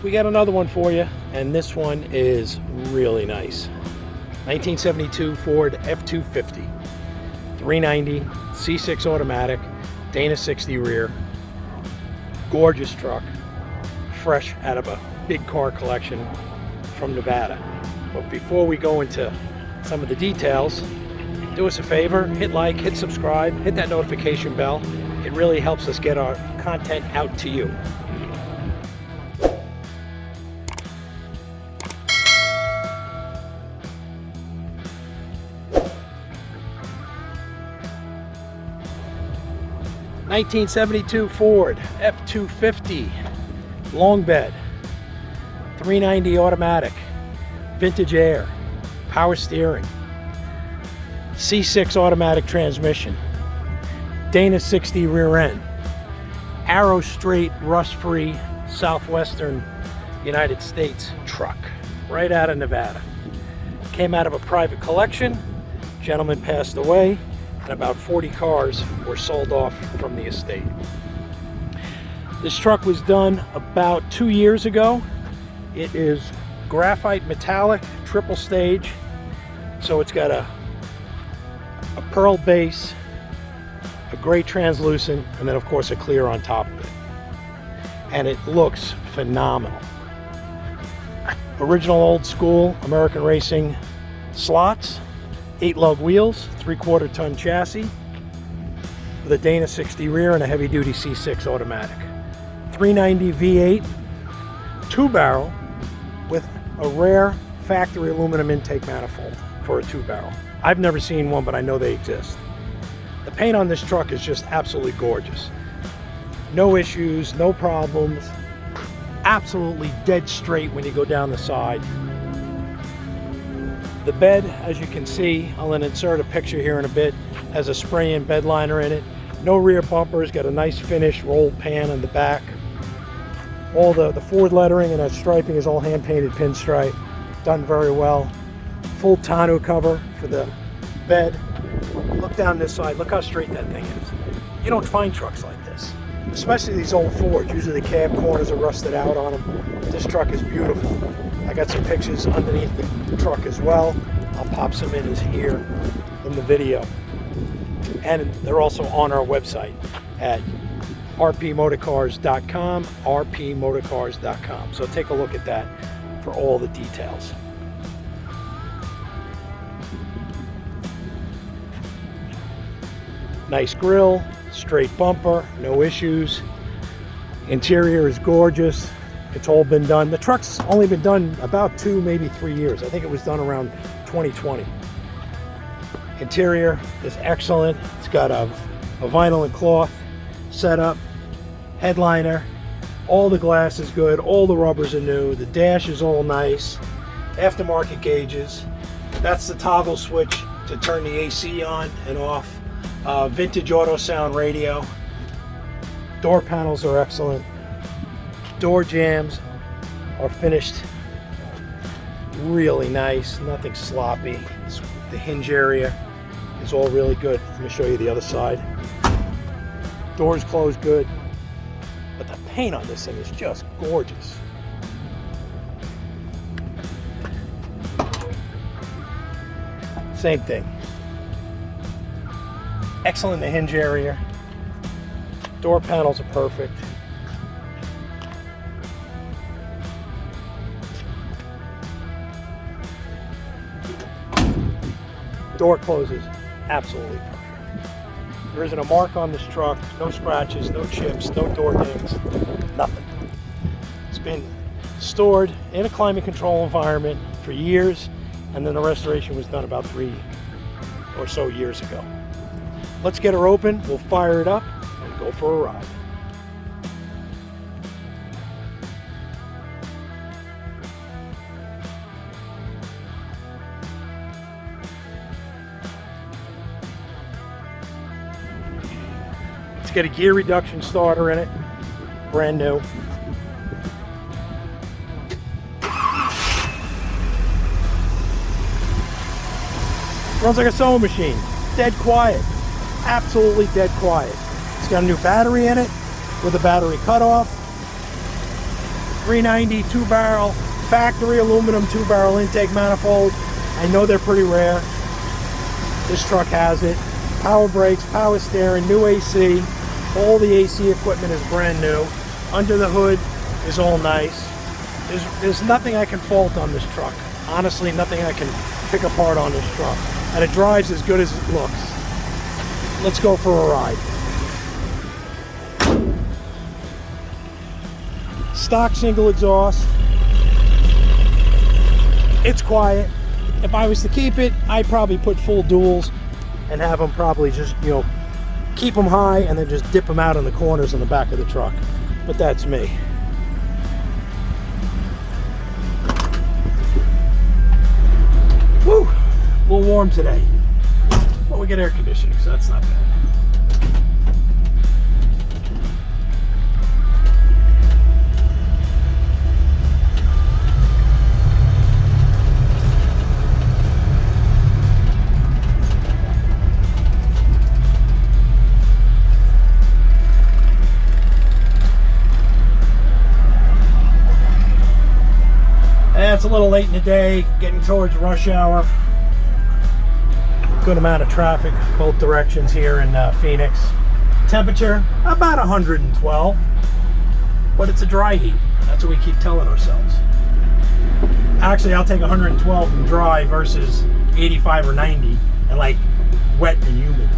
we got another one for you, and this one is really nice. 1972 Ford F250, 390, C6 automatic, Dana 60 rear. Gorgeous truck, fresh out of a big car collection from Nevada. But before we go into some of the details, do us a favor, hit like, hit subscribe, hit that notification bell. It really helps us get our content out to you. '72 Ford F250 long bed, 390 automatic, vintage air, power steering, C6 automatic transmission, Dana 60 rear end, arrow straight, rust-free, southwestern United States truck, right out of Nevada. Came out of a private collection. Gentleman passed away, and about 40 cars were sold off from the estate. This truck was done about 2 years ago. It is graphite metallic, triple stage, so it's got a pearl base, a gray translucent, and then of course a clear on top of it. And it looks phenomenal. Original old school American racing slots, 8 lug wheels, 3/4 ton chassis, with a Dana 60 rear and a heavy duty C6 automatic. 390 V8, 2-barrel with a rare factory aluminum intake manifold for a 2-barrel. I've never seen one, but I know they exist. The paint on this truck is just absolutely gorgeous. No issues, no problems. Absolutely dead straight when you go down the side. The bed, as you can see, I'll insert a picture here in a bit, has a spray-in bed liner in it. No rear bumpers, got a nice finish rolled pan on the back. All the Ford lettering and that striping is all hand-painted pinstripe. Done very well. Full tonneau cover for the bed. Look down this side, look how straight that thing is. You don't find trucks like this, especially these old Fords. Usually the cab corners are rusted out on them. This truck is beautiful. I got some pictures underneath the truck as well. I'll pop some in here in the video. And they're also on our website at rpmotorcars.com, rpmotorcars.com. So take a look at that for all the details. Nice grille, straight bumper, no issues. Interior is gorgeous. It's all been done. The truck's only been done about 2, maybe 3 years. I think it was done around 2020. Interior is excellent. It's got a vinyl and cloth setup, headliner. All the glass is good. All the rubbers are new. The dash is all nice. Aftermarket gauges. That's the toggle switch to turn the AC on and off. Vintage auto sound radio. Door panels are excellent. Door jambs are finished really nice, nothing sloppy. The hinge area is all really good. Let me show you the other side. Doors close good, but the paint on this thing is just gorgeous. Same thing. Excellent in the hinge area. Door panels are perfect. Door closes absolutely perfect. There isn't a mark on this truck, no scratches, no chips, no door dings, nothing. It's been stored in a climate control environment for years, and then the restoration was done about 3 or so years ago. Let's get her open, we'll fire it up, and go for a ride. It's got a gear reduction starter in it, brand new. Runs like a sewing machine, dead quiet, absolutely dead quiet. It's got a new battery in it with a battery cutoff. 390 2-barrel, factory aluminum 2-barrel intake manifold. I know they're pretty rare. This truck has it. Power brakes, power steering, new AC. All the AC equipment is brand new. Under the hood is all nice. There's nothing I can fault on this truck. Honestly, nothing I can pick apart on this truck. And it drives as good as it looks. Let's go for a ride. Stock single exhaust. It's quiet. If I was to keep it, I'd probably put full duals and have them probably just, you know, keep them high and then just dip them out in the corners on the back of the truck. But that's me. Woo! A little warm today. But we get air conditioning, so that's not bad. It's a little late in the day, getting towards rush hour. Good amount of traffic both directions here in Phoenix. Temperature about 112, but it's a dry heat. That's what we keep telling ourselves. Actually, I'll take 112 and dry versus 85 or 90 and like wet and humid.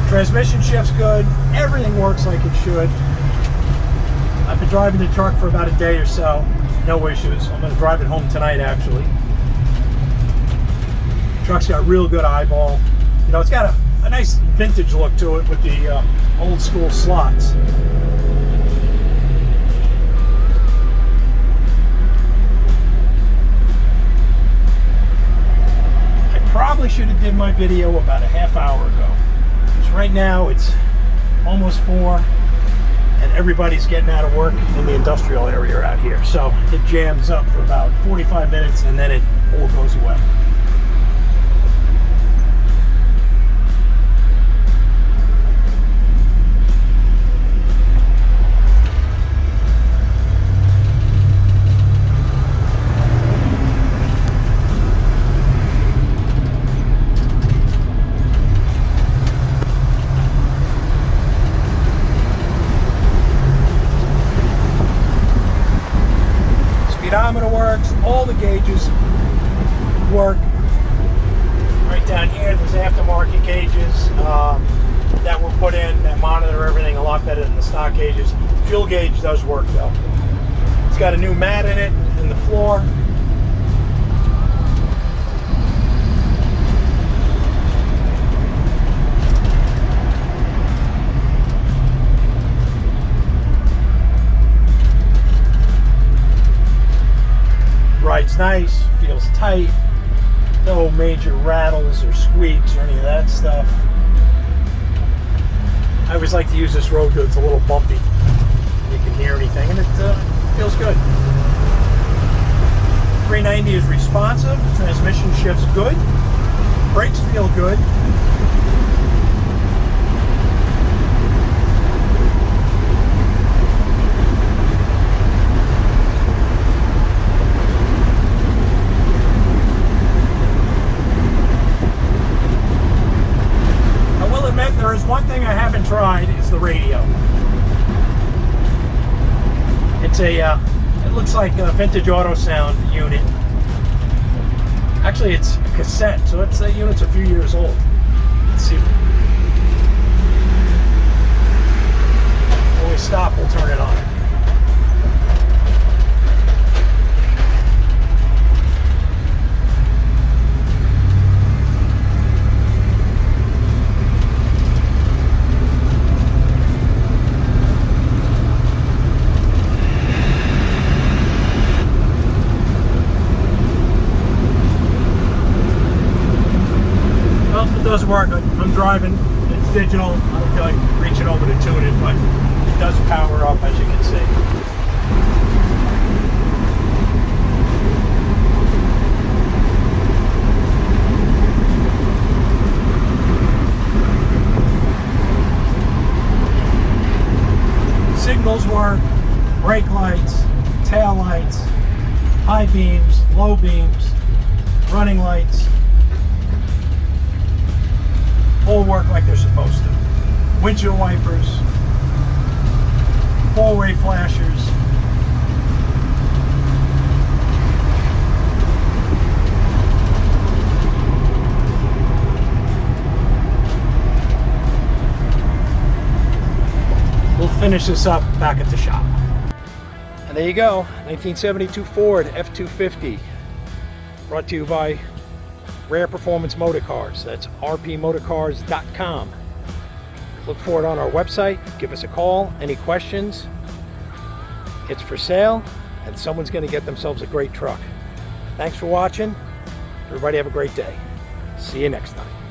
Transmission shift's good. Everything works like it should. I've been driving the truck for about a day or so. No issues. I'm going to drive it home tonight, actually. Truck's got real good eyeball. You know, it's got a nice vintage look to it with the old school slots. I probably should have did my video about a half hour ago. Right now it's almost 4 and everybody's getting out of work in the industrial area out here, so it jams up for about 45 minutes and then it all goes away. Speedometer works, all the gauges work. Right down here, there's aftermarket gauges that were put in that monitor everything a lot better than the stock gauges. Fuel gauge does work though. It's got a new mat in it, in the floor. Ride's nice, feels tight, no major rattles or squeaks or any of that stuff. I always like to use this road because it's a little bumpy. You can hear anything and it feels good. 390 is responsive, transmission shifts good, brakes feel good. There is one thing I haven't tried, is the radio. It's it looks like a vintage auto sound unit. Actually, it's a cassette, so it's that unit's a few years old. Let's see. When we stop, we'll turn it on. Does work. I'm driving. It's digital. I don't feel like reaching over to tune it, but it does power up, as you can see. tail lights, high beams, low beams, running lights, all work like they're supposed to. Windshield wipers, hallway flashers. We'll finish this up back at the shop. And there you go, 1972 Ford F250, brought to you by Rare Performance Motor Cars. That's rpmotorcars.com. Look for it on our website. Give us a call. Any questions? It's for sale, and someone's going to get themselves a great truck. Thanks for watching. Everybody have a great day. See you next time.